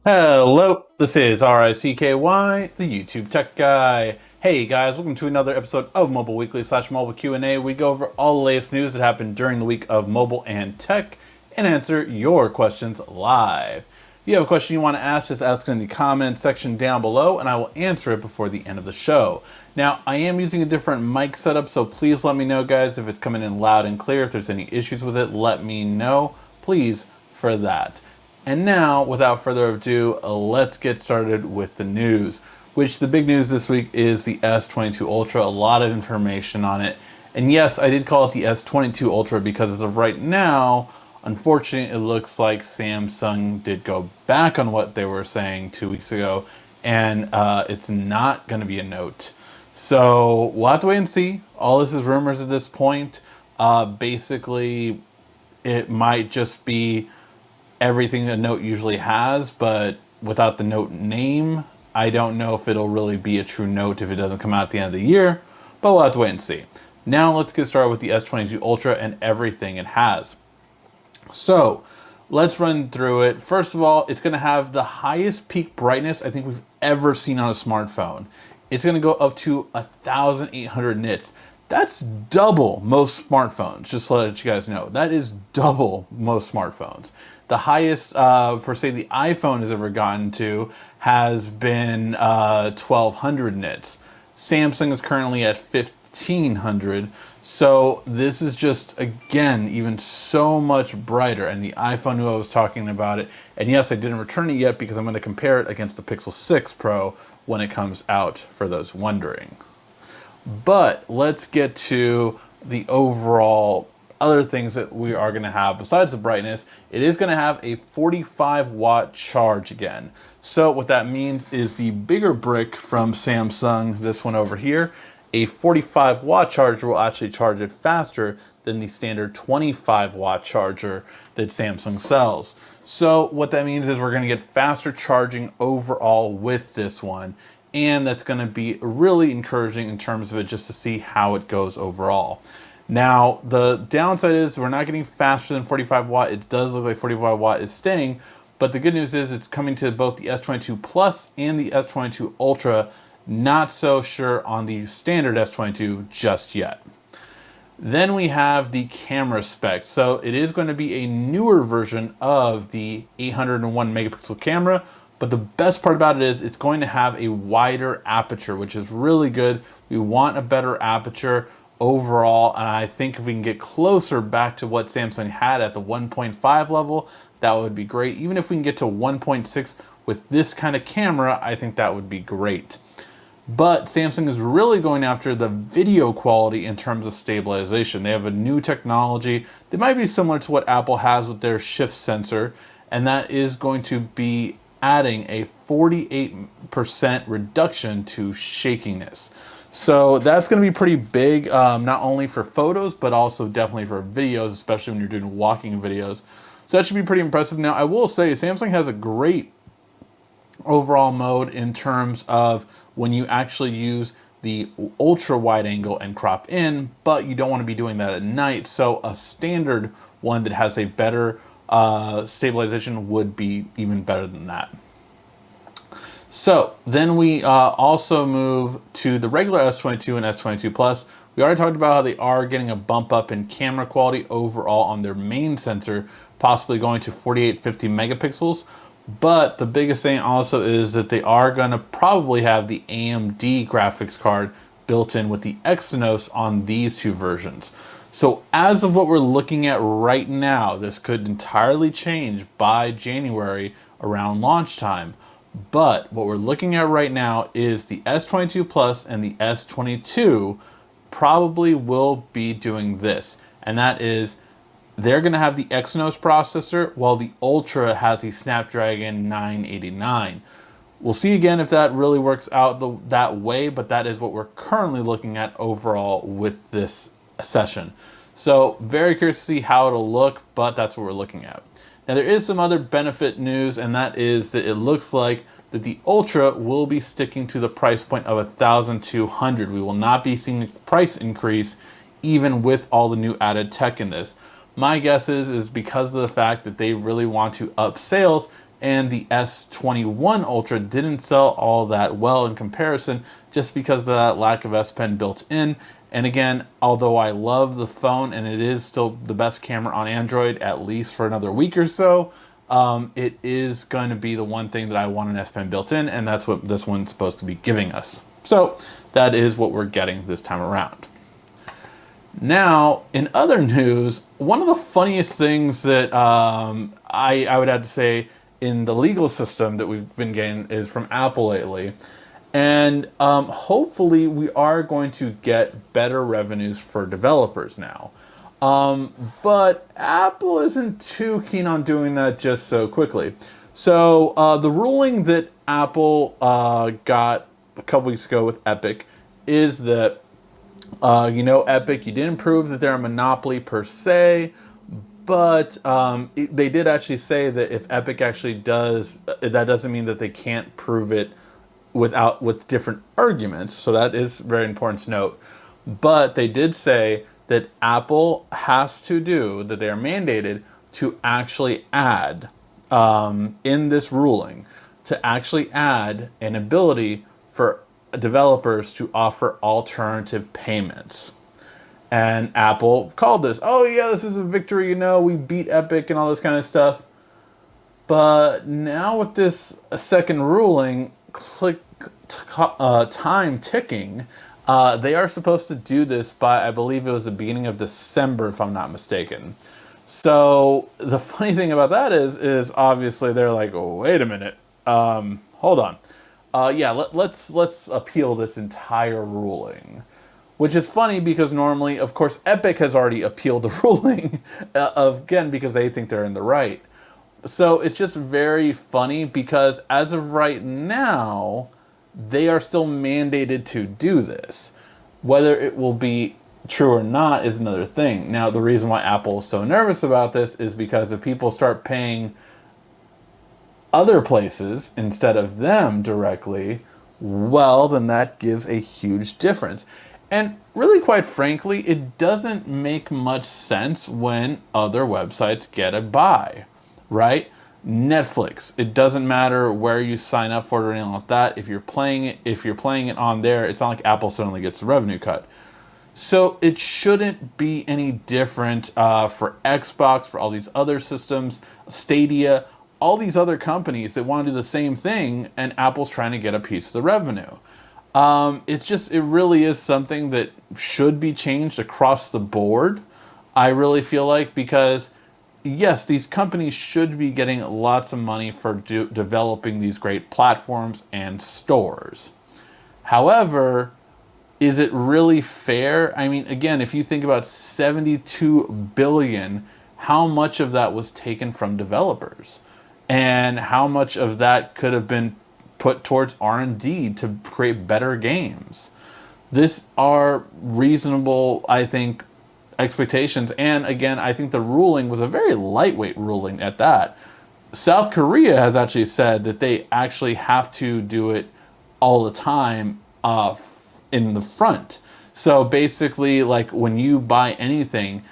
Hello, this is RICKY, the YouTube Tech Guy. Hey guys, welcome to another episode of Mobile Weekly / Mobile Q&A. We go over all the latest news that happened during the week of mobile and tech and answer your questions live. If you have a question you want to ask, just ask it in the comments section down below and I will answer it before the end of the show. Now, I am using a different mic setup, so please let me know, guys, if it's coming in loud and clear. If there's any issues with it, let me know, please, for that. And now, without further ado, let's get started with the news, which the big news this week is the S22 Ultra, a lot of information on it. And yes, I did call it the S22 Ultra because as of right now, unfortunately, it looks like Samsung did go back on what they were saying 2 weeks ago, and it's not going to be a Note. So we'll have to wait and see. All this is rumors at this point. Basically, it might just be everything a Note usually has, but without the Note name. I don't know if it'll really be a true Note if it doesn't come out at the end of the year, but we'll have to wait and see. Now let's get started with the S22 Ultra and everything it has. So let's run through it. First of all, it's going to have the highest peak brightness I think we've ever seen on a smartphone. It's going to go up to 1,800 nits. That's double most smartphones, just to let you guys know. That is double most smartphones. The highest, per se, the iPhone has ever gotten to has been 1,200 nits. Samsung is currently at 1,500. So this is just, again, even so much brighter. And the iPhone knew I was talking about it. And yes, I didn't return it yet because I'm going to compare it against the Pixel 6 Pro when it comes out, for those wondering. But let's get to the overall other things that we are going to have besides the brightness. It is going to have a 45-watt charge again. So what that means is the bigger brick from Samsung, this one over here, a 45-watt charger will actually charge it faster than the standard 25-watt charger that Samsung sells. So what that means is we're going to get faster charging overall with this one. And that's going to be really encouraging in terms of it, just to see how it goes overall. Now, the downside is we're not getting faster than 45 watt. It does look like 45 watt is staying, but the good news is it's coming to both the S22 Plus and the S22 Ultra. Not so sure on the standard S22 just yet. Then we have the camera specs. So it is going to be a newer version of the 801 megapixel camera. But the best part about it is it's going to have a wider aperture, which is really good. We want a better aperture overall, and I think if we can get closer back to what Samsung had at the 1.5 level, that would be great. Even if we can get to 1.6 with this kind of camera, I think that would be great. But Samsung is really going after the video quality in terms of stabilization. They have a new technology that might be similar to what Apple has with their shift sensor, and that is going to be adding a 48% reduction to shakiness. So that's going to be pretty big, not only for photos, but also definitely for videos, especially when you're doing walking videos. So that should be pretty impressive. Now, I will say Samsung has a great overall mode in terms of when you actually use the ultra wide angle and crop in, but you don't want to be doing that at night. So a standard one that has a better stabilization would be even better than that. So then we also move to the regular S22 and S22 Plus. We already talked about how they are getting a bump up in camera quality overall on their main sensor, possibly going to 4850 megapixels. But the biggest thing also is that they are going to probably have the AMD graphics card built in with the Exynos on these two versions. So as of what we're looking at right now, this could entirely change by January around launch time. But what we're looking at right now is the S22 Plus and the S22 probably will be doing this. And that is, they're going to have the Exynos processor while the Ultra has the Snapdragon 989. We'll see again if that really works out that way, but that is what we're currently looking at overall with this session. So very curious to see how it'll look, but that's what we're looking at. Now there is some other benefit news, and that is that it looks like that the Ultra will be sticking to the price point of 1,200. We will not be seeing a price increase even with all the new added tech in this. My guess is because of the fact that they really want to up sales, and the S21 Ultra didn't sell all that well in comparison, just because of that lack of S Pen built in. And again, although I love the phone and it is still the best camera on Android, at least for another week or so, it is going to be the one thing that I want an S Pen built in, and that's what this one's supposed to be giving us. So that is what we're getting this time around. Now, in other news, one of the funniest things that I would have to say in the legal system that we've been getting is from Apple lately. And hopefully we are going to get better revenues for developers now. But Apple isn't too keen on doing that just so quickly. So the ruling that Apple got a couple weeks ago with Epic is that, Epic, you didn't prove that they're a monopoly per se, but they did actually say that if Epic actually does, that doesn't mean that they can't prove it with different arguments. So that is very important to note. But they did say that Apple has to do, that they are mandated to actually add, in this ruling, to actually add an ability for developers to offer alternative payments. And Apple called this, oh yeah, this is a victory, we beat Epic and all this kind of stuff. But now with this second ruling, time ticking, they are supposed to do this by, I believe it was the beginning of December, if I'm not mistaken. So the funny thing about that is obviously they're like, oh, wait a minute, hold on. Let's appeal this entire ruling. Which is funny because normally, of course, Epic has already appealed the ruling, again, because they think they're in the right. So it's just very funny because as of right now, they are still mandated to do this. Whether it will be true or not is another thing. Now, the reason why Apple is so nervous about this is because if people start paying other places instead of them directly, well, then that gives a huge difference. And really, quite frankly, it doesn't make much sense when other websites get a buy, right? Netflix, it doesn't matter where you sign up for it or anything like that. If you're playing it on there, it's not like Apple suddenly gets the revenue cut. So it shouldn't be any different for Xbox, for all these other systems, Stadia, all these other companies that want to do the same thing, and Apple's trying to get a piece of the revenue. It really is something that should be changed across the board, I really feel like, because yes, these companies should be getting lots of money for developing these great platforms and stores. However, is it really fair? I mean, again, if you think about 72 billion, how much of that was taken from developers? And how much of that could have been put towards R&D to create better games? These are reasonable, I think, expectations. And again, I think the ruling was a very lightweight ruling at that. South Korea has actually said that they actually have to do it all the time in the front. So basically, like when you buy anything,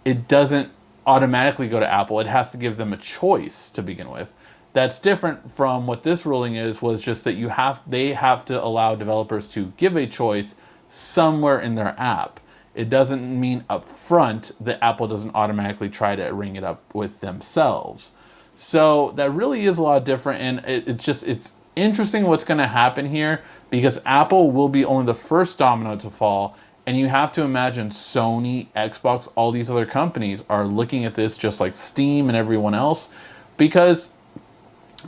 it doesn't automatically go to Apple. It has to give them a choice to begin with. That's different from what this ruling was just that they have to allow developers to give a choice somewhere in their app. It doesn't mean up front that Apple doesn't automatically try to ring it up with themselves. So that really is a lot different, and it's interesting what's going to happen here, because Apple will be only the first domino to fall, and you have to imagine Sony, Xbox, all these other companies are looking at this just like Steam and everyone else, because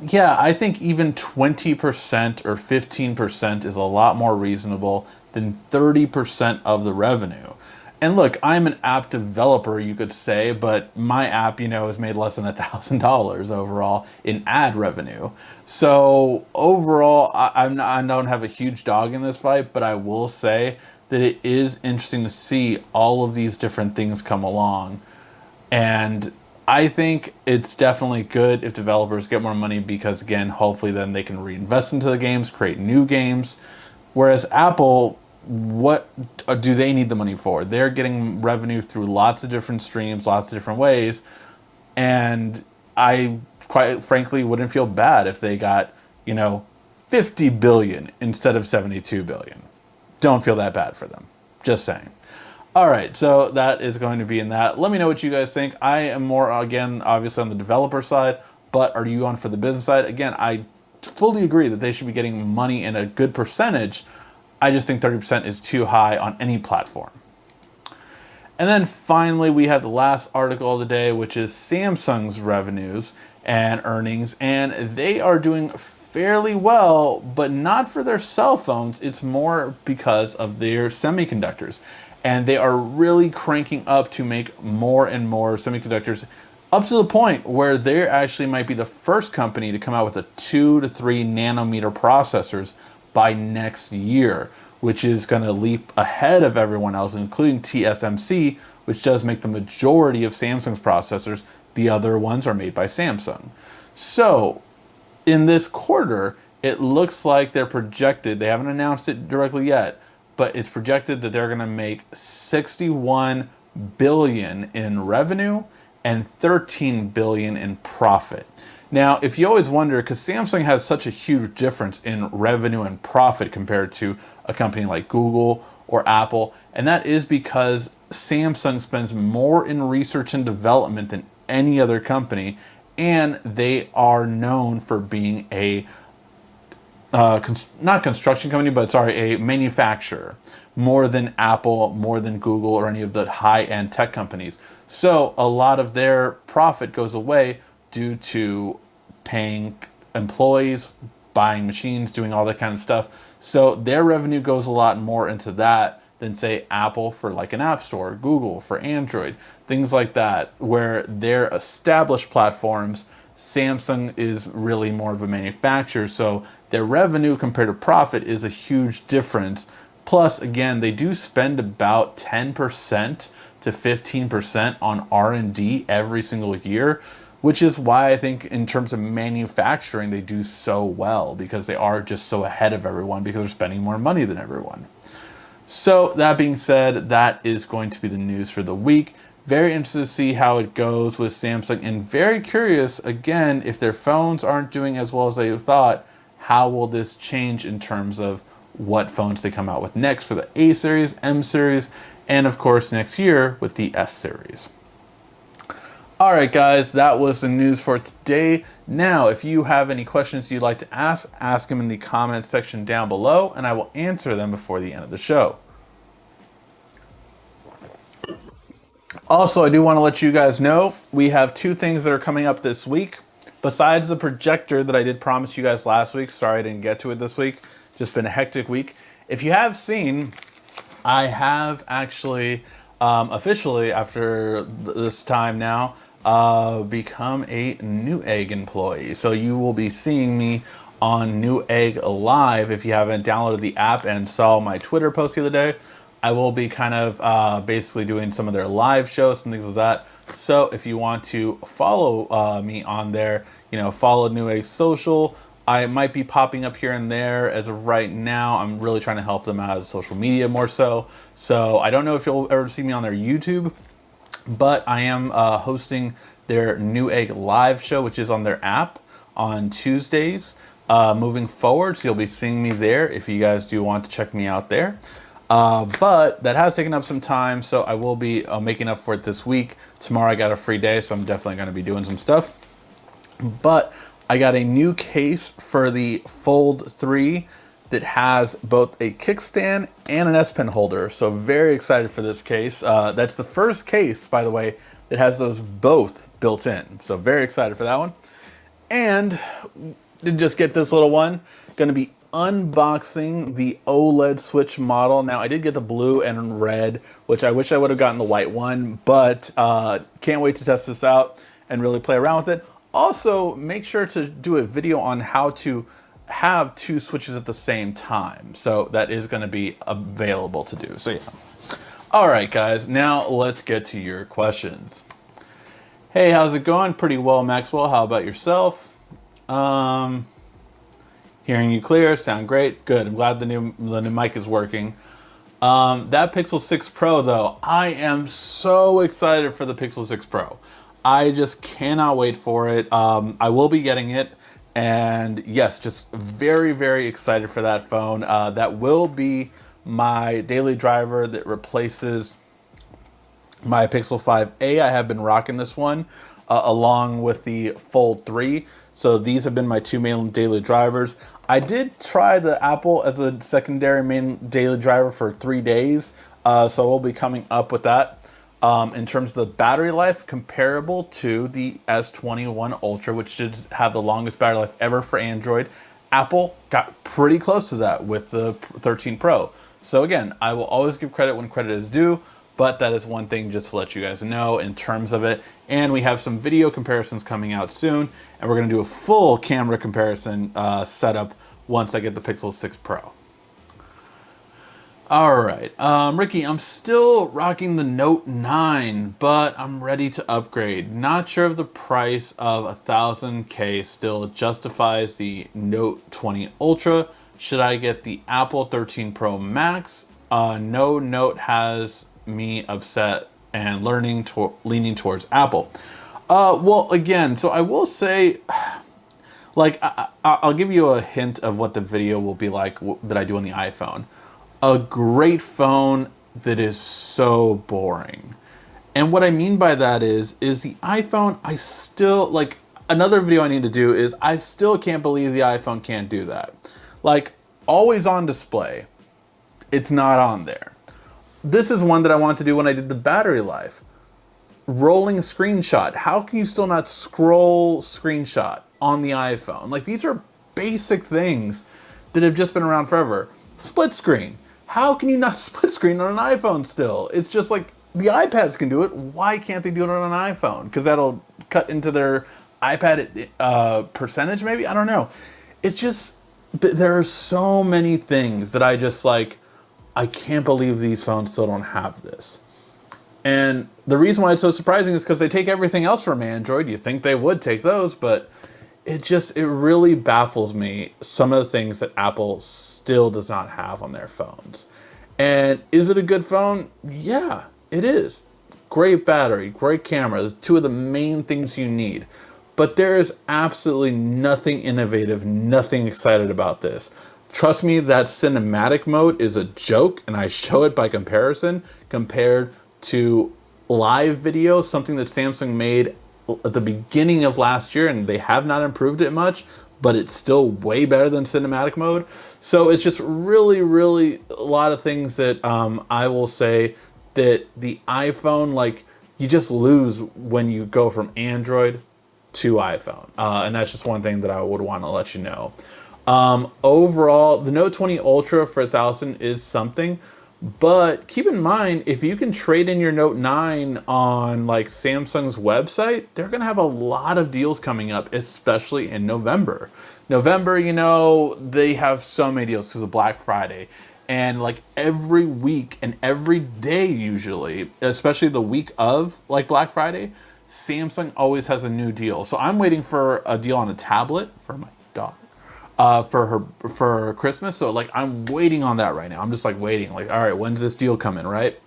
yeah, I think even 20% or 15% is a lot more reasonable than 30% of the revenue. And look, I'm an app developer, you could say, but my app, has made less than $1,000 overall in ad revenue. So overall, I don't have a huge dog in this fight, but I will say that it is interesting to see all of these different things come along. And I think it's definitely good if developers get more money, because again, hopefully then they can reinvest into the games, create new games. Whereas Apple, what do they need the money for? They're getting revenue through lots of different streams, lots of different ways. And I quite frankly wouldn't feel bad if they got, 50 billion instead of 72 billion. Don't feel that bad for them. Just saying. All right, so that is going to be in that. Let me know what you guys think. I am more, again, obviously on the developer side, but are you on for the business side? Again, I fully agree that they should be getting money in a good percentage. I just think 30% is too high on any platform. And then finally, we have the last article of the day, which is Samsung's revenues and earnings, and they are doing fairly well, but not for their cell phones. It's more because of their semiconductors. And they are really cranking up to make more and more semiconductors, up to the point where they actually might be the first company to come out with a 2 to 3 nanometer processors by next year, which is going to leap ahead of everyone else, including TSMC, which does make the majority of Samsung's processors. The other ones are made by Samsung. So in this quarter, it looks like they're projected, they haven't announced it directly yet, but it's projected that they're going to make 61 billion in revenue and 13 billion in profit. Now, if you always wonder, because Samsung has such a huge difference in revenue and profit compared to a company like Google or Apple, and that is because Samsung spends more in research and development than any other company, and they are known for being a not construction company, but a manufacturer, more than Apple, more than Google, or any of the high-end tech companies. So a lot of their profit goes away due to paying employees, buying machines, doing all that kind of stuff. So their revenue goes a lot more into that than, say, Apple for like an app store, Google for Android, things like that, where they're established platforms. Samsung is really more of a manufacturer, so their revenue compared to profit is a huge difference. Plus, again, they do spend about 10% to 15% on R&D every single year, which is why I think in terms of manufacturing, they do so well, because they are just so ahead of everyone because they're spending more money than everyone. So that being said, that is going to be the news for the week. Very interested to see how it goes with Samsung, and very curious, again, if their phones aren't doing as well as they thought, how will this change in terms of what phones they come out with next for the A series, M series, and of course next year with the S series. All right, guys, that was the news for today. Now, if you have any questions you'd like to ask them in the comments section down below, and I will answer them before the end of the show. Also, I do want to let you guys know we have 2 things that are coming up this week. Besides the projector that I did promise you guys last week, sorry I didn't get to it this week, just been a hectic week. If you have seen, I have actually officially, after this time now, become a Newegg employee. So you will be seeing me on Newegg Live. If you haven't downloaded the app and saw my Twitter post the other day, I will be kind of basically doing some of their live shows and things like that. So if you want to follow me on there, follow Newegg social. I might be popping up here and there. As of right now, I'm really trying to help them out as social media more so. So I don't know if you'll ever see me on their YouTube, but I am hosting their Newegg live show, which is on their app on Tuesdays moving forward. So you'll be seeing me there if you guys do want to check me out there. But that has taken up some time, so I will be making up for it this week. Tomorrow I got a free day, so I'm definitely going to be doing some stuff. But I got a new case for the Fold 3 that has both a kickstand and an S Pen holder. So very excited for this case. That's the first case, by the way, that has those both built in. So very excited for that one. And to just get this little one, going to be unboxing the OLED Switch model. Now, I did get the blue and red, which I wish I would have gotten the white one, but can't wait to test this out and really play around with it. Also, make sure to do a video on how to have 2 switches at the same time. So that is going to be available to do. So yeah. All right, guys, now let's get to your questions. Hey, how's it going? Pretty well, Maxwell. How about yourself? Hearing you clear, sound great. Good. I'm glad the new mic is working. That Pixel 6 Pro, though, I am so excited for the Pixel 6 Pro. I just cannot wait for it. I will be getting it. And yes, just very, very excited for that phone. That will be my daily driver that replaces my Pixel 5a. I have been rocking this one along with the Fold 3. So these have been my two main daily drivers. I did try the Apple as a secondary main daily driver for 3 days. So we'll be coming up with that. In terms of the battery life, comparable to the S21 Ultra, which did have the longest battery life ever for Android. Apple got pretty close to that with the 13 Pro. So again, I will always give credit when credit is due, but that is one thing just to let you guys know in terms of it. And we have some video comparisons coming out soon, and we're gonna do a full camera comparison setup once I get the Pixel 6 Pro. All right, Ricky, I'm still rocking the Note 9, but I'm ready to upgrade. Not sure if the price of 1000K still justifies the Note 20 Ultra. Should I get the Apple 13 Pro Max? No Note has me upset and leaning towards Apple. Well, again, so I will say, like, I'll give you a hint of what the video will be like that I do on the iPhone. A great phone that is so boring. And what I mean by that is the iPhone, I still, like, another video I need to do is I still can't believe the iPhone can't do that. Like, always on display, it's not on there. This is one that I wanted to do when I did the battery life. Rolling screenshot. How can you still not scroll screenshot on the iPhone? Like, these are basic things that have just been around forever. Split screen. How can you not split screen on an iPhone still? It's just like, the iPads can do it. Why can't they do it on an iPhone? Because that'll cut into their iPad percentage maybe? I don't know. It's just, there are so many things that I just like, I can't believe these phones still don't have this. And the reason why it's so surprising is because they take everything else from Android. You think they would take those, but it really baffles me some of the things that Apple still does not have on their phones. And is it a good phone? Yeah, it is. Great battery, great camera, two of the main things you need. But there is absolutely nothing innovative, nothing excited about this. Trust me, that cinematic mode is a joke, and I show it by comparison compared to live video, something that Samsung made at the beginning of last year, and they have not improved it much, but it's still way better than cinematic mode. So it's just really, really a lot of things that I will say that the iPhone, like, you just lose when you go from Android to iPhone. And that's just one thing that I would want to let you know. Overall, the Note 20 Ultra for 1000 is something, but keep in mind, if you can trade in your Note 9 on like Samsung's website, they're going to have a lot of deals coming up, especially in November. November, you know, they have so many deals because of Black Friday. And like every week and every day usually, especially the week of like Black Friday, Samsung always has a new deal. So I'm waiting for a deal on a tablet for my daughter. For Christmas. So like I'm waiting on that right now. I'm just like waiting, like, all right, when's this deal coming, right?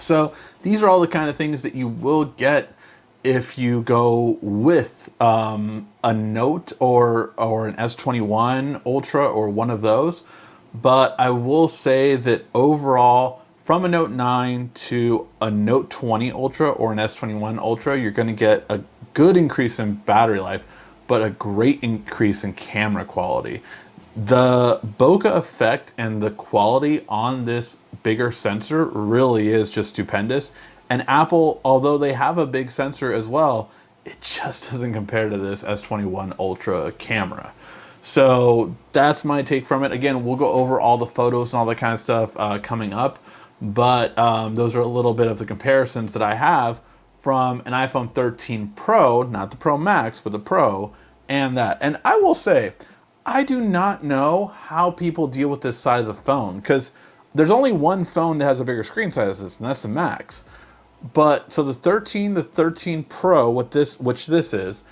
So these are all the kind of things that you will get if you go with a Note or an S21 Ultra or one of those. But I will say that overall, from a Note 9 to a Note 20 Ultra or an S21 Ultra, you're going to get a good increase in battery life, but a great increase in camera quality. The bokeh effect and the quality on this bigger sensor really is just stupendous. And Apple, although they have a big sensor as well, it just doesn't compare to this S21 Ultra camera. So that's my take from it. Again, we'll go over all the photos and all that kind of stuff coming up, but those are a little bit of the comparisons that I have from an iPhone 13 Pro, not the Pro Max, but the Pro, and that. And I will say, I do not know how people deal with this size of phone, because there's only one phone that has a bigger screen size than this, and that's the Max. But so the 13 Pro, which this is,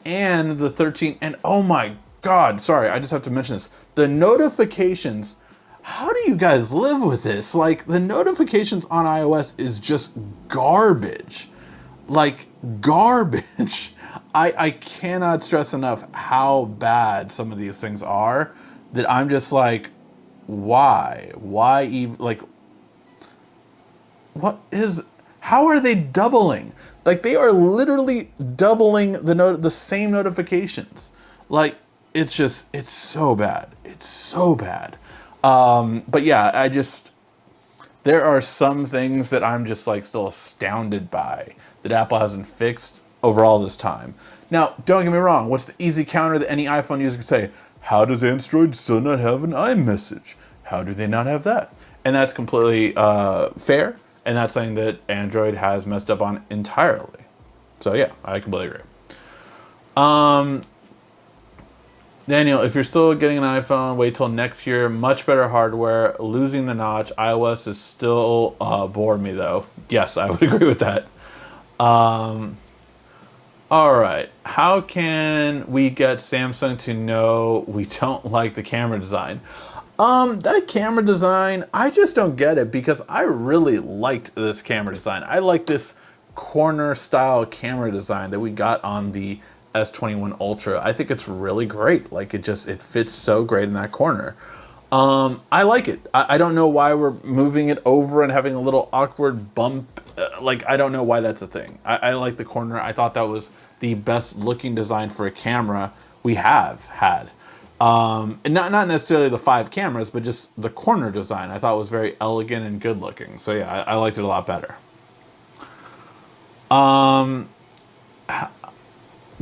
and the 13, and oh my God, sorry, I just have to mention this. The notifications, how do you guys live with this? Like, the notifications on iOS is just garbage. like garbage. I cannot stress enough how bad some of these things are that I'm just like, why even, like, how are they doubling? Like, they are literally doubling the same notifications. Like, it's so bad. It's so bad. But yeah, there are some things that I'm just like still astounded by that Apple hasn't fixed over all this time. Now, don't get me wrong. What's the easy counter that any iPhone user could say? How does Android still not have an iMessage? How do they not have that? And that's completely fair. And that's something that Android has messed up on entirely. So yeah, I completely agree. Daniel, if you're still getting an iPhone, wait till next year. Much better hardware. Losing the notch. iOS is still boring me though. Yes, I would agree with that. All right. How can we get Samsung to know we don't like the camera design? That camera design, I just don't get it because I really liked this camera design. I like this corner style camera design that we got on the S21 Ultra. I think it's really great. Like it fits so great in that corner. I like it. I don't know why we're moving it over and having a little awkward bump. Like, I don't know why that's a thing. I like the corner. I thought that was the best looking design for a camera we have had. And not necessarily the 5 cameras, but just the corner design I thought was very elegant and good looking. So yeah, I liked it a lot better.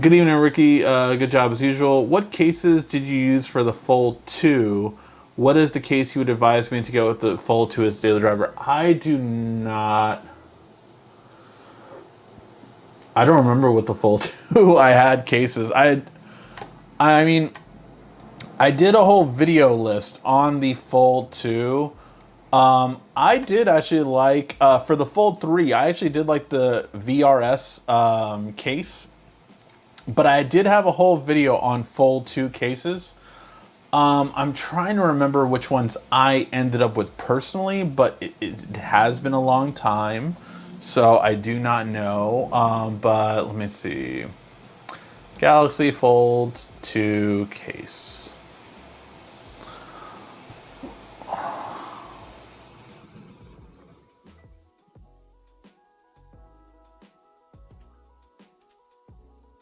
Good evening, Ricky. Good job as usual. What cases did you use for the Fold 2? What is the case you would advise me to go with the Fold 2 as daily driver? I don't remember with the Fold 2 I had cases. I mean, I did a whole video list on the Fold 2. I did actually like, for the Fold 3, I actually did like the VRS case. But I did have a whole video on Fold 2 cases. I'm trying to remember which ones I ended up with personally, but it has been a long time. So I do not know. But let me see. Galaxy Fold 2 case.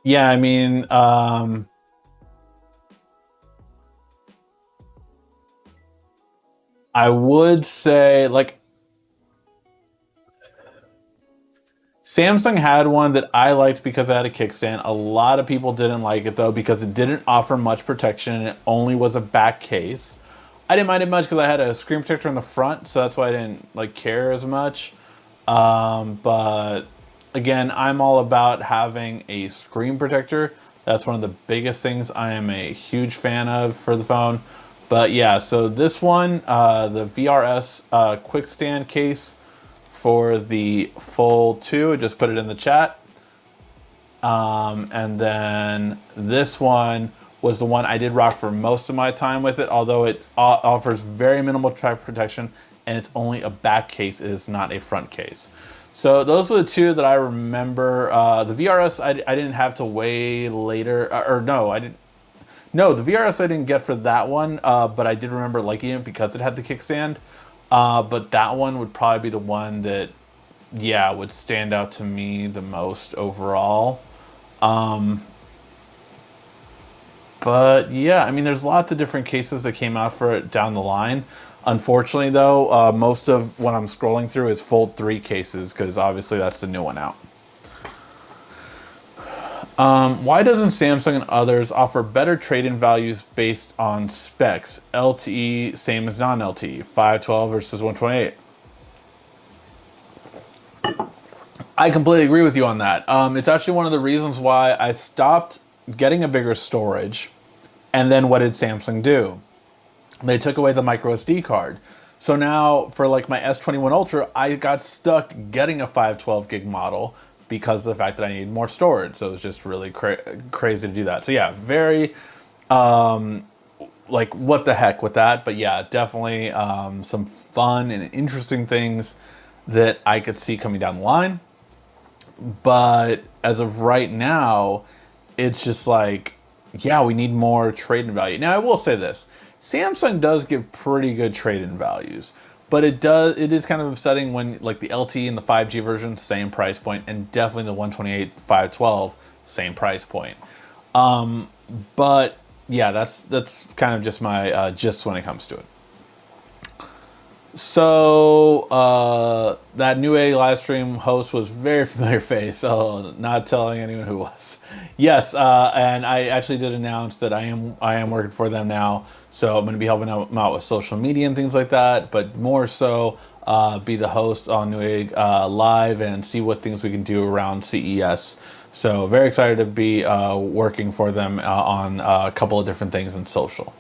Yeah, I mean, I would say, like, Samsung had one that I liked because it had a kickstand. A lot of people didn't like it though because it didn't offer much protection and it only was a back case. I didn't mind it much because I had a screen protector in the front, so that's why I didn't like care as much. But again, I'm all about having a screen protector. That's one of the biggest things I am a huge fan of for the phone. But yeah, so this one, the VRS quick stand case for the Fold 2, I just put it in the chat. And then this one was the one I did rock for most of my time with it, although it offers very minimal track protection and it's only a back case, it is not a front case. So those were the two that I remember. The VRS I didn't have to way later, or no, I didn't. No, the VRS I didn't get for that one, but I did remember liking it because it had the kickstand. But that one would probably be the one that, yeah, would stand out to me the most overall. But yeah, I mean, there's lots of different cases that came out for it down the line. Unfortunately, though, most of what I'm scrolling through is Fold 3 cases because obviously that's the new one out. Why doesn't Samsung and others offer better trade-in values based on specs? LTE, same as non-LTE, 512 versus 128. I completely agree with you on that. It's actually one of the reasons why I stopped getting a bigger storage. And then what did Samsung do? They took away the micro SD card. So now for like my S21 Ultra, I got stuck getting a 512 gig model because of the fact that I needed more storage. So it was just really crazy to do that. So yeah, very, like what the heck with that. But yeah, definitely some fun and interesting things that I could see coming down the line. But as of right now, it's just like, yeah, we need more trade-in value. Now, I will say this. Samsung does give pretty good trade-in values, but it is kind of upsetting when like the LTE and the 5G version, same price point, and definitely the 128 512, same price point. But yeah, that's kind of just my gist when it comes to it. So that Newegg live stream host was very familiar face, so not telling anyone who was. Yes, and I actually did announce that I am working for them now, so I'm going to be helping them out with social media and things like that, but more so be the host on Newegg live and see what things we can do around CES. So very excited to be working for them on a couple of different things in social.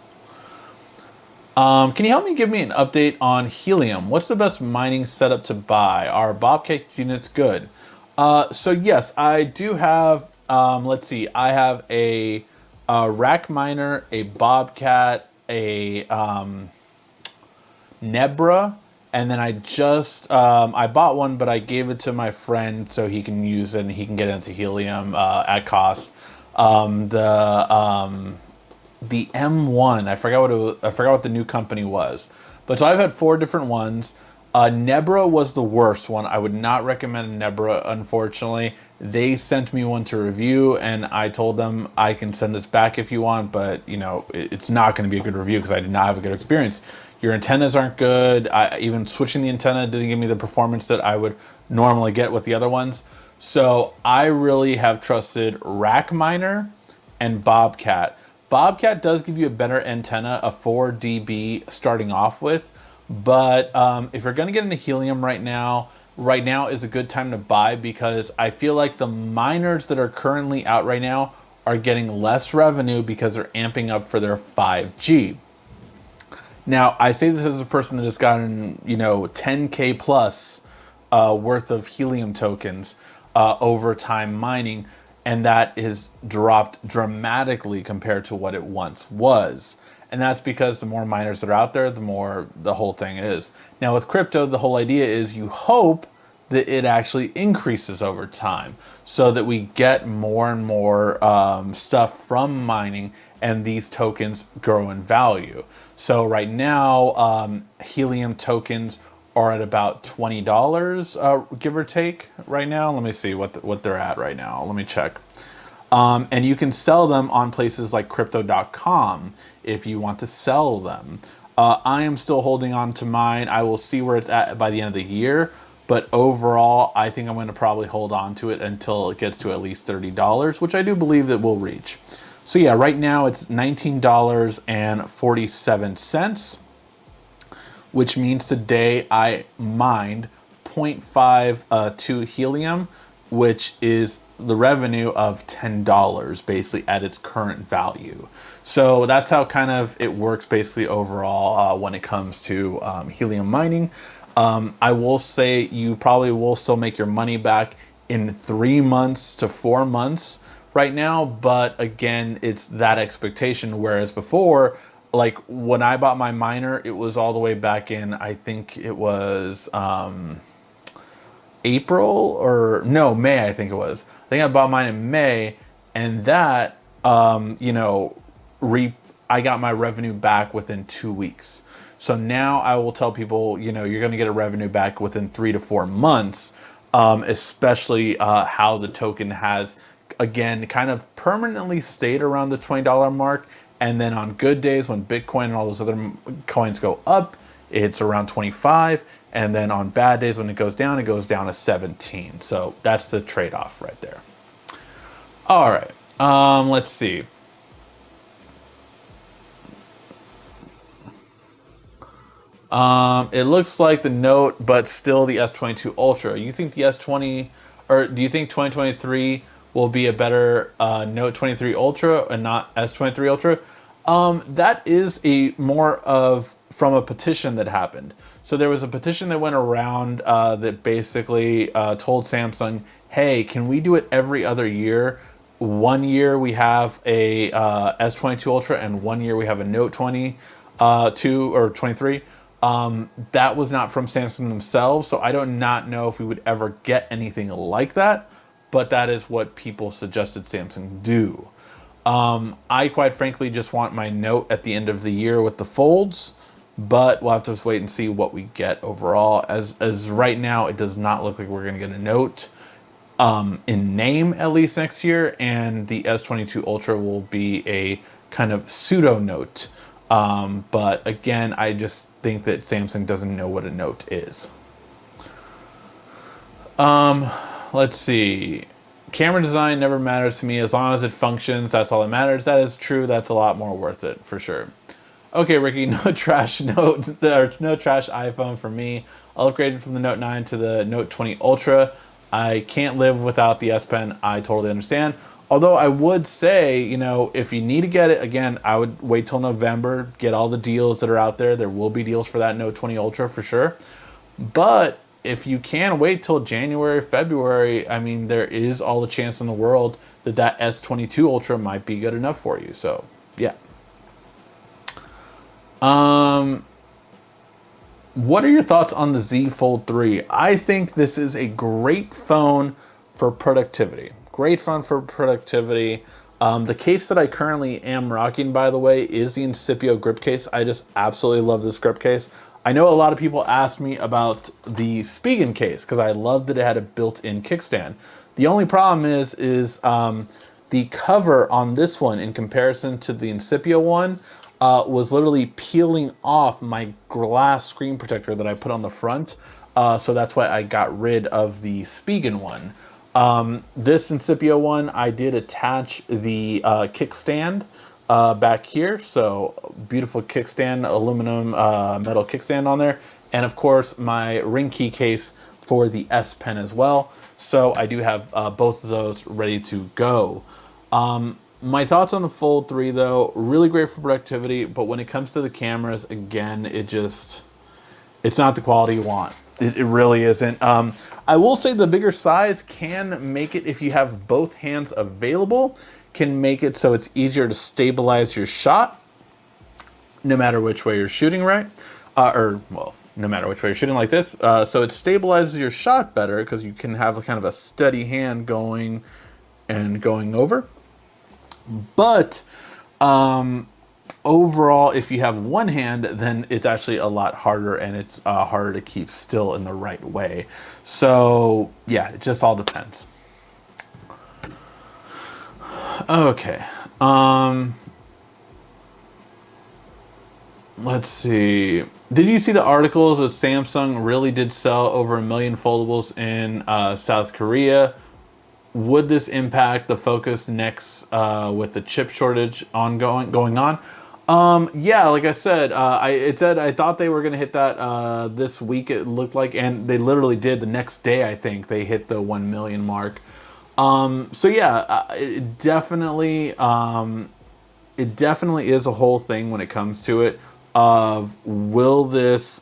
Can you help me give me an update on Helium? What's the best mining setup to buy? Are Bobcat units good? So yes, I do have, let's see, I have a rack miner, a Bobcat, a Nebra, and then I bought one, but I gave it to my friend so he can use it and he can get into Helium at cost. The M1. I forgot what the new company was. But so I've had 4 different ones. Nebra was the worst one. I would not recommend Nebra, unfortunately. They sent me one to review, and I told them I can send this back if you want, but it's not going to be a good review because I did not have a good experience. Your antennas aren't good. Even switching the antenna didn't give me the performance that I would normally get with the other ones. So I really have trusted Rack Miner and Bobcat. Bobcat does give you a better antenna, a 4 dB starting off with, but if you're going to get into Helium right now is a good time to buy because I feel like the miners that are currently out right now are getting less revenue because they're amping up for their 5G. Now, I say this as a person that has gotten, 10K plus worth of Helium tokens over time mining, and that is dropped dramatically compared to what it once was. And that's because the more miners that are out there, the more the whole thing is. Now with crypto, the whole idea is you hope that it actually increases over time so that we get more and more stuff from mining and these tokens grow in value. So right now, Helium tokens are at about $20, give or take right now. Let me see what they're at right now. Let me check. And you can sell them on places like crypto.com if you want to sell them. I am still holding on to mine. I will see where it's at by the end of the year. But overall, I think I'm going to probably hold on to it until it gets to at least $30, which I do believe that will reach. So yeah, right now it's $19.47, which means today I mined 0.52 Helium, which is the revenue of $10 basically at its current value. So that's how kind of it works basically overall when it comes to Helium mining. I will say you probably will still make your money back in 3 months to 4 months right now, but again, it's that expectation, whereas before, like when I bought my miner, it was all the way back in, I think it was April or no, May, I think it was. I think I bought mine in May, and that, I got my revenue back within 2 weeks. So now I will tell people, you're going to get a revenue back within 3 to 4 months, especially how the token has, again, kind of permanently stayed around the $20 mark. And then on good days when Bitcoin and all those other coins go up, it's around 25. And then on bad days when it goes down to 17. So that's the trade-off right there. All right, let's see. It looks like the Note, but still the S22 Ultra. You think the S20, or do you think 2023 will be a better Note 23 Ultra and not S23 Ultra? That is more of from a petition that happened. So there was a petition that went around that basically told Samsung, hey, can we do it every other year? 1 year we have a S22 Ultra and 1 year we have a Note 22 or 23. That was not from Samsung themselves, so I do not know if we would ever get anything like that. but that is what people suggested Samsung do. I quite frankly just want my Note at the end of the year with the folds, but we'll have to just wait and see what we get overall. As right now, it does not look like we're going to get a Note in name at least next year, and the S22 Ultra will be a kind of pseudo Note. But again, I just think that Samsung doesn't know what a Note is. Let's see. Camera design never matters to me. As long as it functions, that's all that matters. That is true. That's a lot more worth it for sure. Okay, Ricky, no trash Note, or no trash iPhone for me. I'll upgrade from the Note 9 to the Note 20 Ultra. I can't live without the S Pen. I totally understand. Although I would say, you know, if you need to get it, again, I would wait till November, get all the deals that are out there. There will be deals for that Note 20 Ultra for sure. But if you can wait till January, February, I mean, there is all the chance in the world that that S22 Ultra might be good enough for you. So, yeah. What are your thoughts on the Z Fold 3? I think this is a great phone for productivity. Great phone for productivity. The case that I currently am rocking, by the way, is the Incipio grip case. I just absolutely love this grip case. I know a lot of people asked me about the Spigen case because I loved that it had a built-in kickstand. The only problem is the cover on this one in comparison to the Incipio one was literally peeling off my glass screen protector that I put on the front. So that's why I got rid of the Spigen one. This Incipio one, I did attach the kickstand back here. So beautiful kickstand, aluminum metal kickstand on there. And of course my ring key case for the S Pen as well. So I do have both of those ready to go. My thoughts on the Fold 3 though, really great for productivity, but when it comes to the cameras, again, it's not the quality you want. It really isn't. I will say the bigger size can make it, if you have both hands available, can make it so it's easier to stabilize your shot, no matter which way you're shooting, right? Well, no matter which way you're shooting like this. So it stabilizes your shot better because you can have a kind of a steady hand going and going over. But overall, if you have one hand, then it's actually a lot harder, and it's harder to keep still in the right way. So yeah, it just all depends. Okay. Let's see. Did you see the articles that Samsung really did sell over 1 million foldables in South Korea? Would this impact the focus next with the chip shortage going on? Yeah, like I said, I thought they were going to hit that this week, it looked like, and they literally did. The next day, I think, they hit the 1 million mark. So yeah, it definitely is a whole thing when it comes to it of will this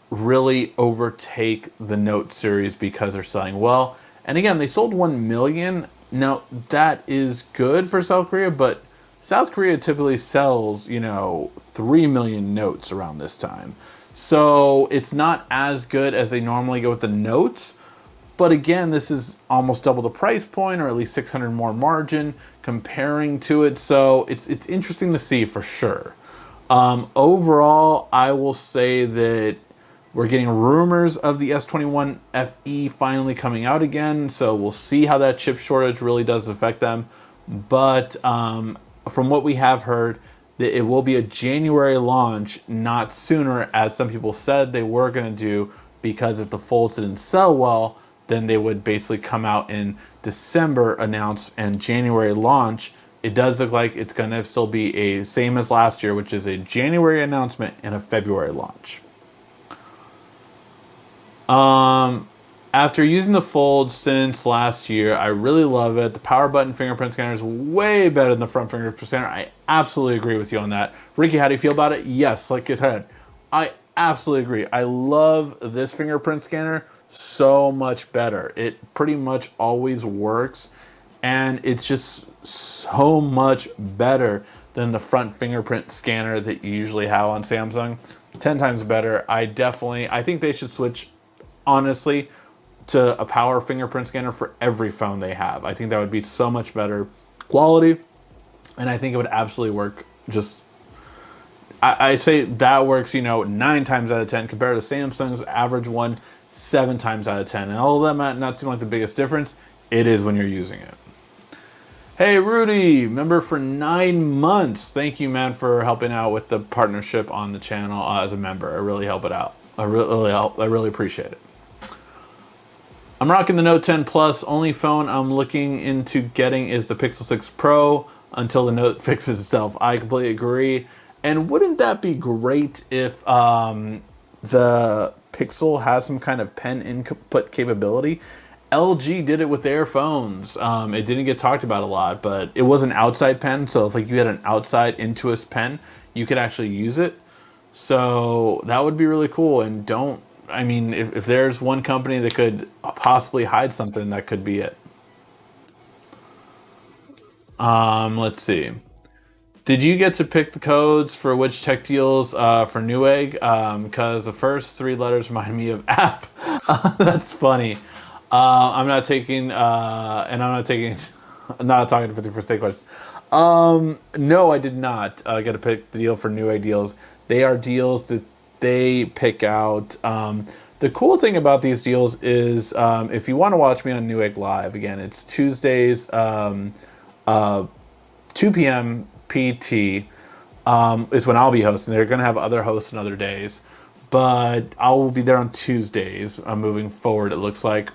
really overtake the Note series because they're selling well. And again, they sold 1 million. Now, that is good for South Korea, but South Korea typically sells, 3 million Notes around this time. So it's not as good as they normally go with the Notes. But again, this is almost double the price point, or at least 600 more margin comparing to it. So it's interesting to see for sure. Overall, I will say that we're getting rumors of the S21 FE finally coming out again, so we'll see how that chip shortage really does affect them. But from what we have heard, that it will be a January launch, not sooner, as some people said they were going to do, because if the Folds didn't sell well, then they would basically come out in December, announce, and January launch. It does look like it's going to still be a same as last year, which is a January announcement and a February launch. After using the Fold since last year, I really love it. The power button fingerprint scanner is way better than the front fingerprint scanner. I absolutely agree with you on that. Ricky, how do you feel about it? Yes, like I said, I absolutely agree. I love this fingerprint scanner so much better. It pretty much always works, and it's just so much better than the front fingerprint scanner that you usually have on Samsung. 10 times better. I think they should switch, honestly, to a power fingerprint scanner for every phone they have. I think that would be so much better quality, and I think it would absolutely work. Just I say that works, 9 times out of 10 compared to Samsung's average one, 7 times out of 10. And all of that might not seem like the biggest difference. It is when you're using it. Hey, Rudy, member for 9 months. Thank you, man, for helping out with the partnership on the channel as a member. I really help it out. I really appreciate it. I'm rocking the Note 10 Plus. Only phone I'm looking into getting is the Pixel 6 Pro until the Note fixes itself. I completely agree. And wouldn't that be great if the Pixel has some kind of pen input capability? LG did it with their phones. It didn't get talked about a lot, but it was an outside pen. So if you had an outside Intuos pen, you could actually use it. So that would be really cool. And if there's one company that could possibly hide something, that could be it. Let's see. Did you get to pick the codes for which tech deals for Newegg? Because the first 3 letters remind me of app. That's funny. I'm not taking, I'm not talking to 51st State questions. No, I did not get to pick the deal for Newegg deals. They are deals that they pick out. The cool thing about these deals is if you want to watch me on Newegg Live, again, it's Tuesdays, 2 p.m. PT is when I'll be hosting. They're going to have other hosts on other days, but I will be there on Tuesdays moving forward, it looks like.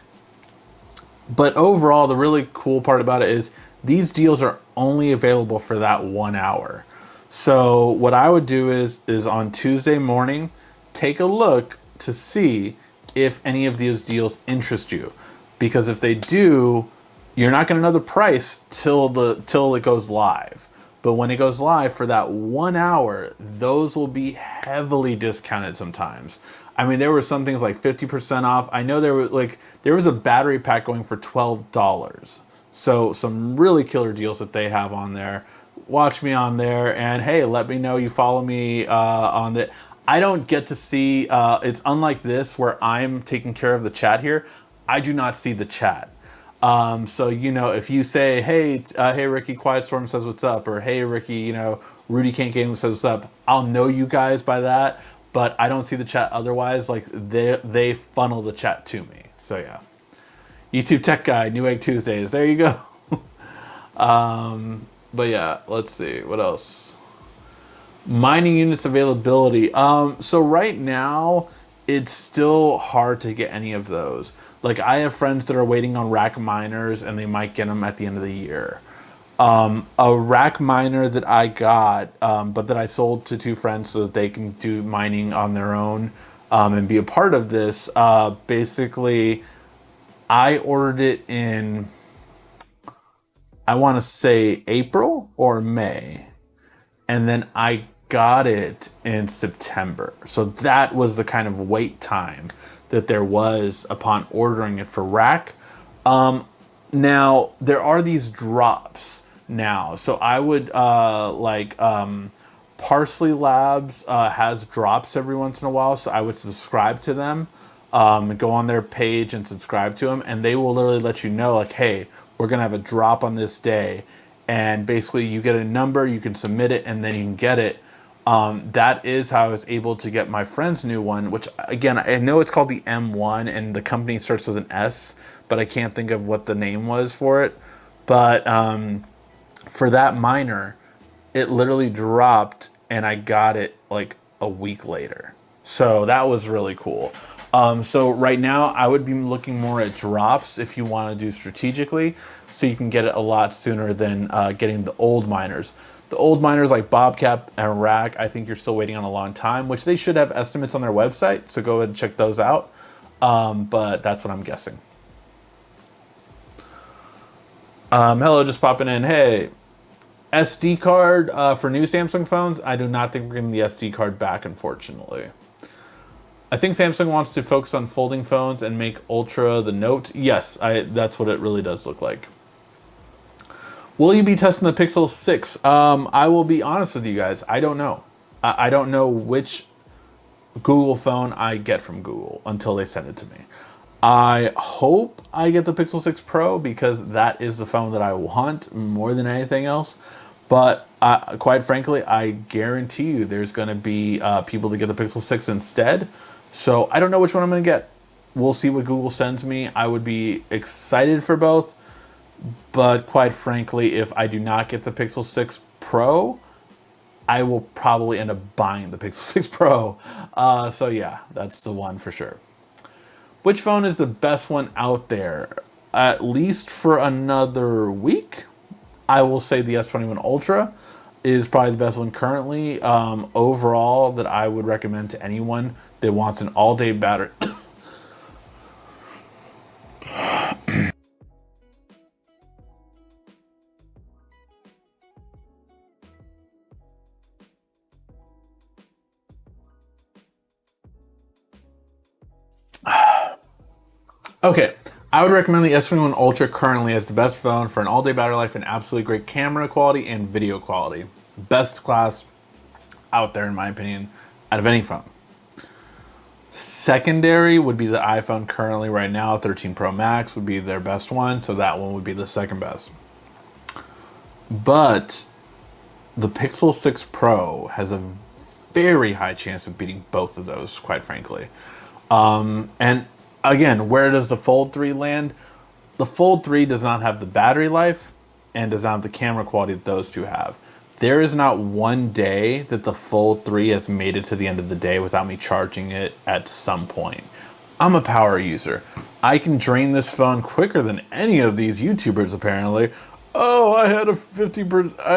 But overall, the really cool part about it is these deals are only available for that 1 hour. So what I would do is on Tuesday morning, take a look to see if any of these deals interest you. Because if they do, you're not going to know the price till it goes live. But when it goes live for that 1 hour, those will be heavily discounted sometimes. I mean, there were some things like 50% off. I know there was a battery pack going for $12. So some really killer deals that they have on there. Watch me on there, and hey, let me know you follow me on the. I don't get to see. It's unlike this where I'm taking care of the chat here. I do not see the chat. So, if you say, hey Ricky, Quiet Storm says what's up, or hey Ricky, Rudy Can't Game says what's up, I'll know you guys by that, but I don't see the chat otherwise. Like they funnel the chat to me. So yeah. YouTube Tech Guy, Newegg Tuesdays. There you go. But yeah, let's see what else. Mining units availability. So right now it's still hard to get any of those. Like I have friends that are waiting on rack miners and they might get them at the end of the year. A rack miner that I got, but that I sold to 2 friends so that they can do mining on their own and be a part of this. Basically, I ordered it in, I want to say April or May. And then I got it in September. So that was the kind of wait time that there was upon ordering it for rack. Now, there are these drops now. So I would Parsley Labs has drops every once in a while. So I would subscribe to them, go on their page and subscribe to them. And they will literally let you know like, hey, we're going to have a drop on this day. And basically you get a number, you can submit it, and then you can get it. That is how I was able to get my friend's new one, which again, I know it's called the M1 and the company starts with an S, but I can't think of what the name was for it. But for that miner, it literally dropped and I got it like a week later. So that was really cool. So right now I would be looking more at drops if you want to do strategically, so you can get it a lot sooner than getting the old miners. The old miners like Bobcat and Rack, I think you're still waiting on a long time, which they should have estimates on their website. So go ahead and check those out. But that's what I'm guessing. Hello, just popping in. Hey, SD card for new Samsung phones. I do not think we're getting the SD card back, unfortunately. I think Samsung wants to focus on folding phones and make Ultra the Note. Yes, that's what it really does look like. Will you be testing the Pixel 6? I will be honest with you guys. I don't know. I don't know which Google phone I get from Google until they send it to me. I hope I get the Pixel 6 Pro because that is the phone that I want more than anything else. But quite frankly, I guarantee you there's going to be people that get the Pixel 6 instead. So I don't know which one I'm going to get. We'll see what Google sends me. I would be excited for both. But quite frankly, if I do not get the Pixel 6 Pro, I will probably end up buying the Pixel 6 Pro. So yeah, that's the one for sure. Which phone is the best one out there? At least for another week, I will say the S21 Ultra is probably the best one currently. Overall, that I would recommend to anyone that wants an all-day battery. Okay, I would recommend the S21 Ultra currently as the best phone for an all-day battery life and absolutely great camera quality and video quality. Best class out there, in my opinion, out of any phone. Secondary would be the iPhone currently right now. 13 Pro Max would be their best one, so that one would be the second best. But the Pixel 6 Pro has a very high chance of beating both of those, quite frankly. And again, where does the Fold 3 land? The Fold 3 does not have the battery life and does not have the camera quality that those two have. There is not one day that the Fold 3 has made it to the end of the day without me charging it at some point. I'm a power user. I can drain this phone quicker than any of these YouTubers apparently. Oh, I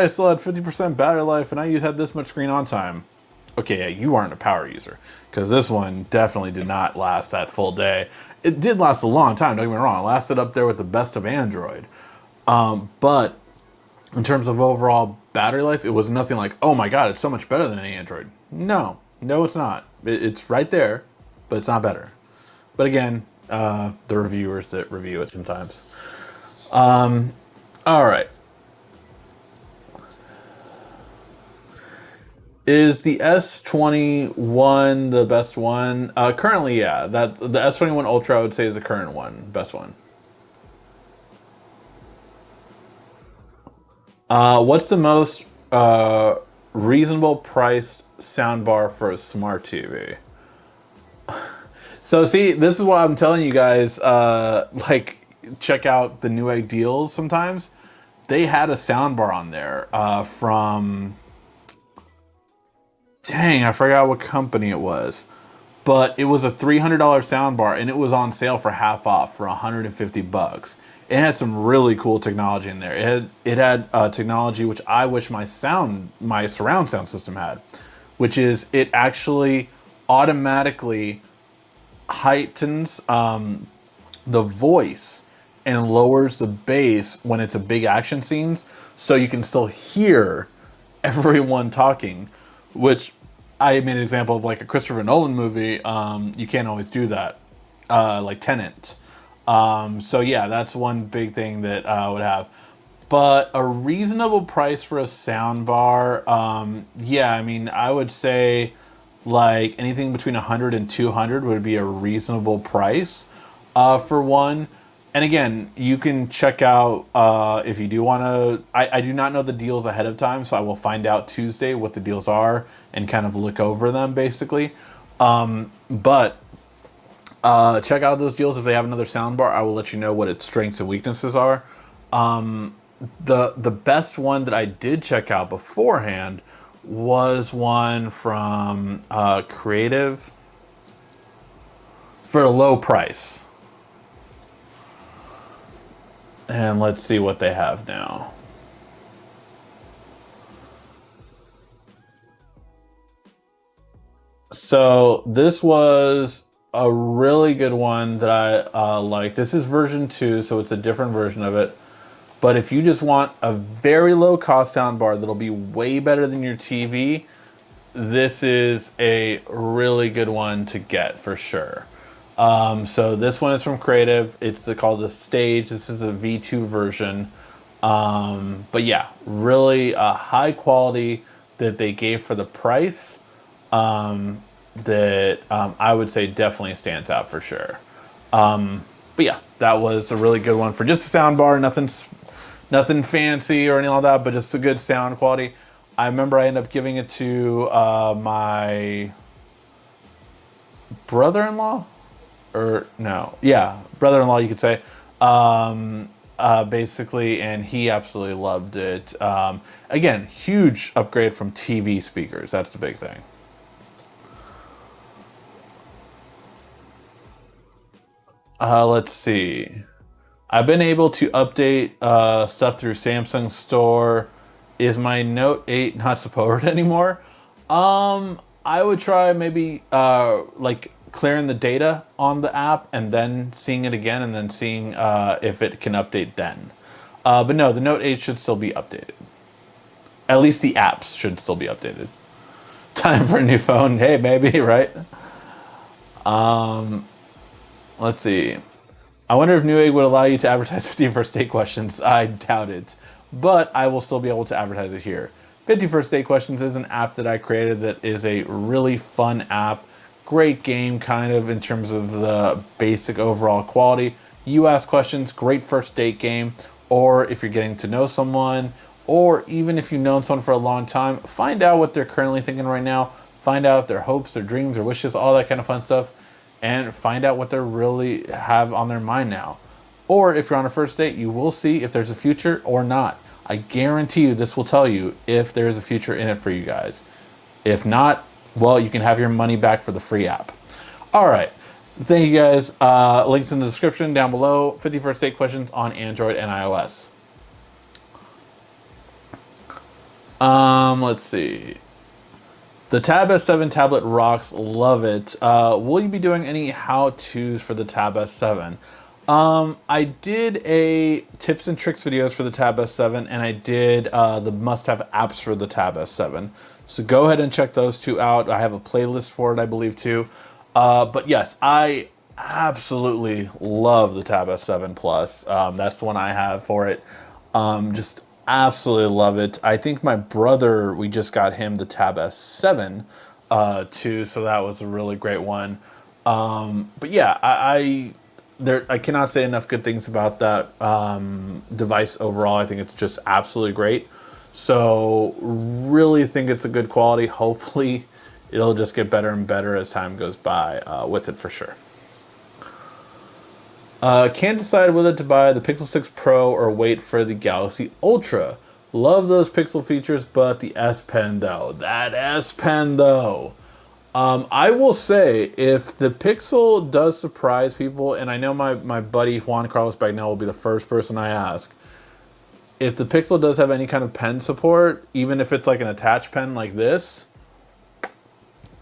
still had 50% battery life and I had this much screen on time. Okay, yeah, you aren't a power user because this one definitely did not last that full day. It did last a long time, don't get me wrong. It lasted up there with the best of Android. But in terms of overall battery life, it was nothing like, oh my God, it's so much better than any Android. No, it's not. It's right there, but it's not better. But again, the reviewers that review it sometimes. All right. Is the S21 the best one? Currently, yeah. That the S21 Ultra I would say is the current one, best one. What's the most reasonable priced soundbar for a smart TV? So see, this is why I'm telling you guys, like, check out the Newegg deals sometimes. They had a soundbar on there from, dang, I forgot what company it was. But it was a $300 soundbar and it was on sale for half off for 150 bucks. It had some really cool technology in there. It had technology which I wish my surround sound system had, which is it actually automatically heightens the voice and lowers the bass when it's a big action scenes, so you can still hear everyone talking, which I made an example of like a Christopher Nolan movie. You can't always do that, like Tenet. So yeah, that's one big thing that I would have. But a reasonable price for a sound bar, yeah, I mean, I would say like anything between 100 and 200 would be a reasonable price for one. And again, you can check out if you do want to. I do not know the deals ahead of time, so I will find out Tuesday what the deals are and kind of look over them basically. But check out those deals. If they have another soundbar, I will let you know what its strengths and weaknesses are. The best one that I did check out beforehand was one from Creative for a low price. And let's see what they have now. So this was a really good one that I like. This is version 2, so it's a different version of it. But if you just want a very low cost soundbar that'll be way better than your TV, this is a really good one to get for sure. So this one is from Creative. It's called the Stage. This is a V2 version. But yeah, really high quality that they gave for the price. That I would say definitely stands out for sure. But yeah, that was a really good one for just a sound bar. Nothing fancy or anything like that, but just a good sound quality. I remember I ended up giving it to my brother-in-law, or no, yeah, brother-in-law, you could say. Basically, and he absolutely loved it. Again, huge upgrade from TV speakers. That's the big thing. Let's see. I've been able to update stuff through Samsung Store. Is my Note 8 not supported anymore? I would try maybe like clearing the data on the app and then seeing it again and then seeing if it can update then. But no, the Note 8 should still be updated. At least the apps should still be updated. Time for a new phone. Hey, maybe, right? Let's see. I wonder if Newegg would allow you to advertise 50 First Date questions. I doubt it. But I will still be able to advertise it here. 50 First Date Questions is an app that I created that is a really fun app. Great game, kind of, in terms of the basic overall quality. You ask questions, great first date game. Or if you're getting to know someone, or even if you've known someone for a long time, find out what they're currently thinking right now. Find out their hopes, their dreams, their wishes, all that kind of fun stuff. And find out what they really have on their mind now. Or if you're on a first date, you will see if there's a future or not. I guarantee you this will tell you if there is a future in it for you guys. If not, well, you can have your money back for the free app. All right. Thank you guys. Links in the description down below. 50 First Date Questions on Android and iOS. Let's see. The Tab S7 tablet rocks. Love it. Will you be doing any how-tos for the Tab S7? I did a tips and tricks videos for the Tab S7, and I did the must-have apps for the Tab S7. So go ahead and check those two out. I have a playlist for it, I believe, too. But yes, I absolutely love the Tab S7 Plus. That's the one I have for it. Just absolutely love it. I think my brother, we just got him the Tab S7 too, so that was a really great one. But yeah, I cannot say enough good things about that device overall. I think it's just absolutely great. So really think it's a good quality. Hopefully it'll just get better and better as time goes by with it for sure. Can't decide whether to buy the Pixel 6 Pro or wait for the Galaxy Ultra. Love those Pixel features, but the S Pen though. That S Pen though. I will say, if the Pixel does surprise people, and I know my buddy Juan Carlos Bagnell will be the first person I ask, if the Pixel does have any kind of pen support, even if it's like an attached pen like this,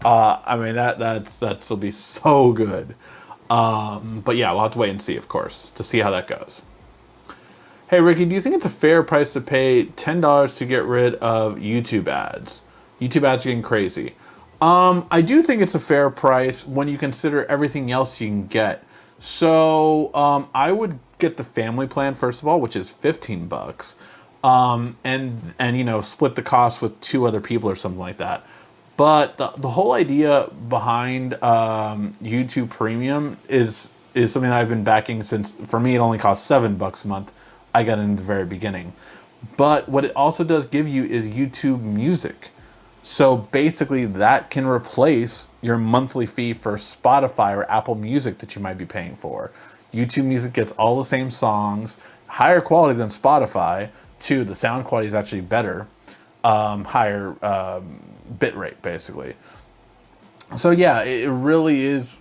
I mean, that'll be so good. But yeah, we'll have to wait and see, of course, to see how that goes. Hey, Ricky, do you think it's a fair price to pay $10 to get rid of YouTube ads? YouTube ads are getting crazy. I do think it's a fair price when you consider everything else you can get. So, I would get the family plan, first of all, which is 15 bucks. And you know, split the cost with 2 other people or something like that. But the whole idea behind YouTube Premium is something that I've been backing since, for me, it only costs $7 a month. I got it in the very beginning. But what it also does give you is YouTube Music. So basically that can replace your monthly fee for Spotify or Apple Music that you might be paying for. YouTube Music gets all the same songs, higher quality than Spotify, too. The sound quality is actually better, higher bit rate, basically. So yeah, it really is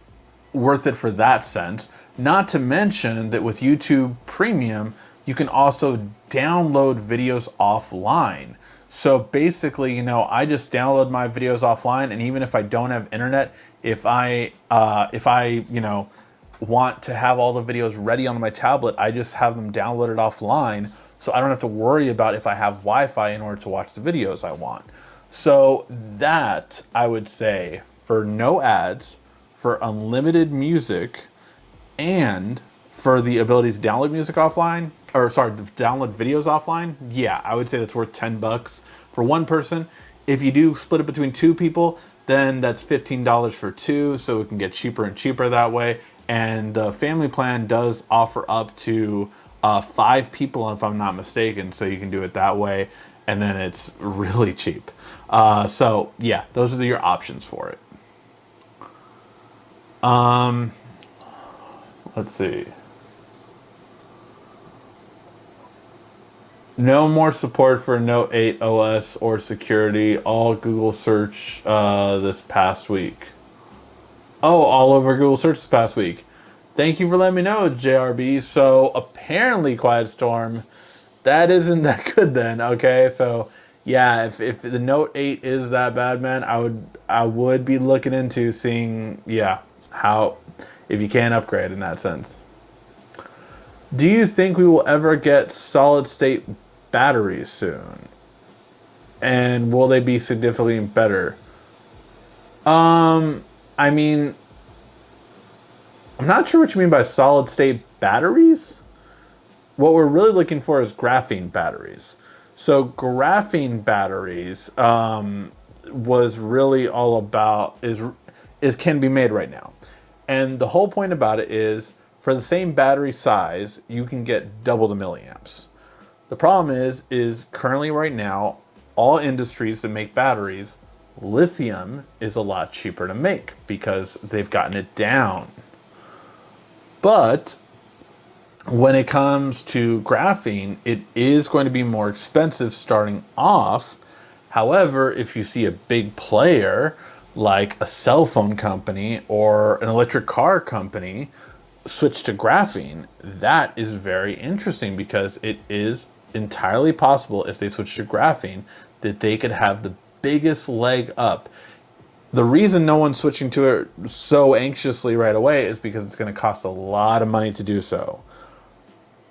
worth it for that sense. Not to mention that with YouTube Premium, you can also download videos offline. So basically, you know, I just download my videos offline, and even if I don't have internet, if I you know, want to have all the videos ready on my tablet, I just have them downloaded offline, so I don't have to worry about if I have Wi-Fi in order to watch the videos I want. So that, I would say, for no ads, for unlimited music, and for the ability to download music offline, or sorry, download videos offline, yeah, I would say that's worth 10 bucks for one person. If you do split it between 2 people, then that's $15 for 2, so it can get cheaper and cheaper that way. and the family plan does offer up to 5 people, if I'm not mistaken, so you can do it that way, and then it's really cheap. So yeah, those are your options for it. Let's see. No more support for Note 8 OS or security. All Google search this past week. Oh, all over Google search this past week. Thank you for letting me know, JRB. So apparently, Quiet Storm, that isn't that good then. Okay, so yeah, if the Note 8 is that bad, man, I would be looking into seeing, yeah, how, if you can upgrade in that sense. Do you think we will ever get solid state batteries soon? And will they be significantly better? I mean, I'm not sure what you mean by solid state batteries. What we're really looking for is graphene batteries. So graphene batteries was really all about is can be made right now. And the whole point about it is for the same battery size, you can get double the milliamps. The problem is currently right now, all industries that make batteries, lithium is a lot cheaper to make because they've gotten it down. But when it comes to graphene, it is going to be more expensive starting off. However, if you see a big player like a cell phone company or an electric car company switch to graphene, that is very interesting because it is entirely possible if they switch to graphene that they could have the biggest leg up. The reason no one's switching to it so anxiously right away is because it's going to cost a lot of money to do so.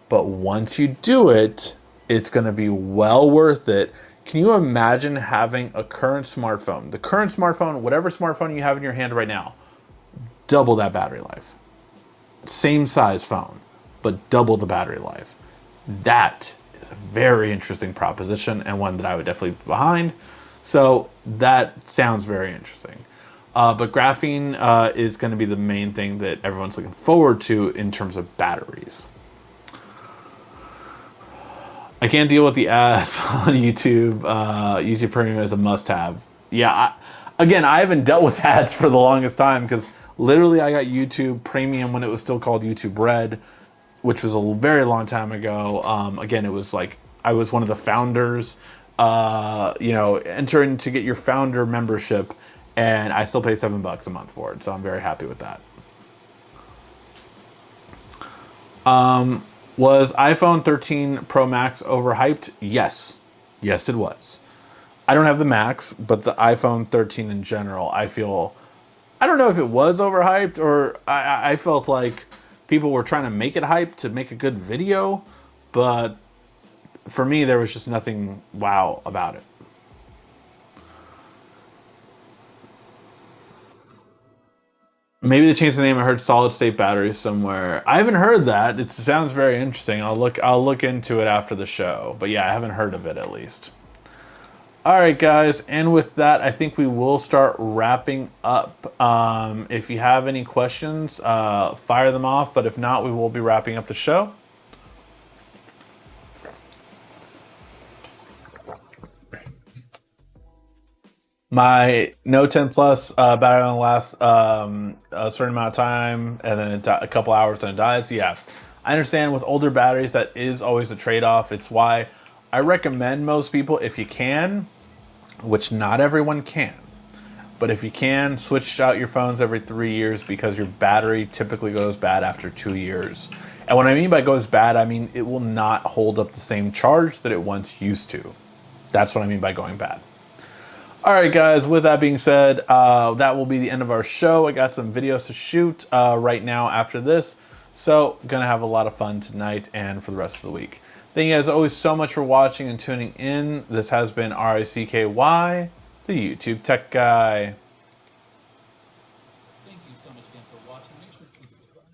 But once you do it, it's going to be well worth it. Can you imagine having a current smartphone, the current smartphone, whatever smartphone you have in your hand right now, double that battery life? Same size phone, but double the battery life. That is a very interesting proposition and one that I would definitely be behind. So that sounds very interesting. But graphene is going to be the main thing that everyone's looking forward to in terms of batteries. I can't deal with the ads on YouTube. YouTube Premium is a must-have. Yeah, I haven't dealt with ads for the longest time because literally I got YouTube Premium when it was still called YouTube Red, which was a very long time ago. Again, it was like I was one of the founders. Entering to get your founder membership, and I still pay $7 a month for it, so I'm very happy with that. Was iPhone 13 Pro Max overhyped? Yes, it was. I don't have the Max, but the iPhone 13 in general, I don't know if it was overhyped or I felt like people were trying to make it hype to make a good video, but for me, there was just nothing wow about it. Maybe they changed the name. I heard solid state batteries somewhere. I haven't heard that. It sounds very interesting. I'll look into it after the show. But yeah, I haven't heard of it at least. All right, guys. And with that, I think we will start wrapping up. If you have any questions, fire them off. But if not, we will be wrapping up the show. My Note 10 Plus battery only lasts a certain amount of time, and then a couple hours, then it dies. Yeah, I understand with older batteries that is always a trade-off. It's why I recommend most people, if you can, which not everyone can, but if you can, switch out your phones every 3 years because your battery typically goes bad after 2 years. And what I mean by goes bad, I mean it will not hold up the same charge that it once used to. That's what I mean by going bad. All right, guys, with that being said, that will be the end of our show. I got some videos to shoot right now after this, so going to have a lot of fun tonight and for the rest of the week. Thank you guys always so much for watching and tuning in. This has been RICKY, the YouTube Tech Guy. Thank you so much again for watching. Make sure to subscribe.